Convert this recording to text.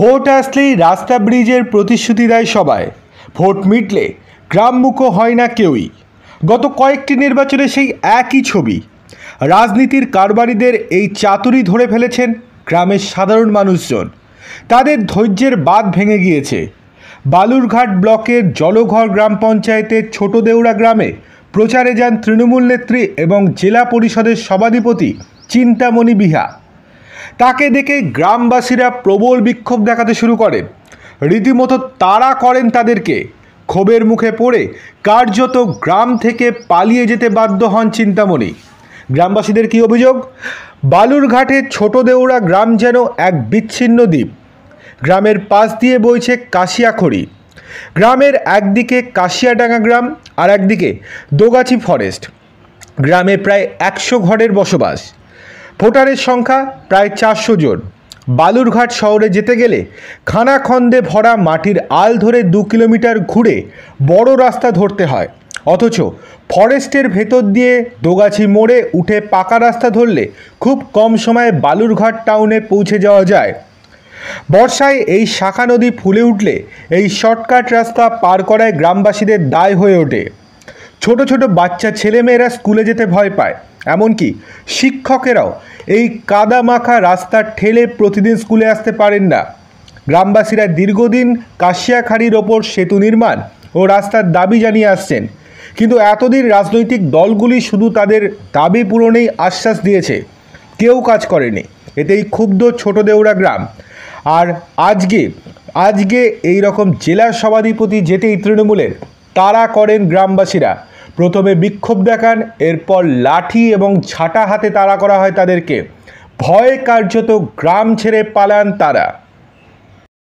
Vote আসলেই রাস্তা ব্রিজের প্রতিশ্রুতি দেয় সবাই, ভোট মিটলে গ্রামমুখো হয় না কেউই। গত কয়েকটি নির্বাচনে সেই একই ছবি। রাজনীতির কারবারিদের এই চাতুরি ধরে ফেলেছেন গ্রামের সাধারণ মানুষজন। তাদের ধৈর্যের বাঁধ ভেঙে গিয়েছে। বালুরঘাট ব্লকের জলঘর গ্রাম পঞ্চায়েতের ছোট দেউড়া গ্রামে প্রচারে যান তৃণমূল নেত্রী এবং জেলা পরিষদের সভাধিপতি চিন্তামণি বিহা। তাকে দেখে গ্রামবাসীরা প্রবল বিক্ষোভ দেখাতে শুরু করেন, রীতিমতো তাড়া করেন তাদেরকে। ক্ষোভের মুখে পড়ে কার্যত গ্রাম থেকে পালিয়ে যেতে বাধ্য হন চিন্তামণি। গ্রামবাসীদের কি অভিযোগ? বালুরঘাটের ছোট দেউড়া গ্রাম যেন এক বিচ্ছিন্ন দ্বীপ। গ্রামের পাশ দিয়ে বইছে কাশিয়াখড়ি। গ্রামের একদিকে কাশিয়াডাঙ্গা গ্রাম আর একদিকে দোগাছি ফরেস্ট। গ্রামে প্রায় 100 ঘরের বসবাস। ভোটারের সংখ্যা প্রায় 400 জন। বালুরঘাট শহরে যেতে গেলে খানাখন্দে ভরা মাটির আল ধরে 2 কিলোমিটার ঘুরে বড় রাস্তা ধরতে হয়। অথচ ফরেস্টের ভেতর দিয়ে দোগাছি মোড়ে উঠে পাকা রাস্তা ধরলে খুব কম সময়ে বালুরঘাট টাউনে পৌঁছে যাওয়া যায়। বর্ষায় এই শাখা নদী ফুলে উঠলে এই শর্টকাট রাস্তা পার করায় গ্রামবাসীদের দায় হয়ে ওঠে। ছোট ছোট বাচ্চা ছেলেমেয়েরা স্কুলে যেতে ভয় পায়, এমনকি শিক্ষকেরাও এই কাদা মাখা রাস্তা ঠেলে প্রতিদিন স্কুলে আসতে পারেন না। গ্রামবাসীরা দীর্ঘদিন কাশিয়াখাড়ির ওপর সেতু নির্মাণ ও রাস্তার দাবি জানিয়ে আসছেন, কিন্তু এতদিন রাজনৈতিক দলগুলি শুধু তাদের দাবি পূরণেই আশ্বাস দিয়েছে, কেউ কাজ করেনি। এতেই ক্ষুব্ধ ছোট দেউড়া গ্রাম। আর আজকে এই রকম জেলা সভাধিপতি যেতেই তৃণমূলের তাড়া করেন গ্রামবাসীরা। প্রথমে বিক্ষোভ দেখান, এরপর লাঠি এবং ঝাঁটা হাতে তাড়া করা হয় তাদেরকে। ভয়ে কার্যত গ্রাম ছেড়ে পালান তারা।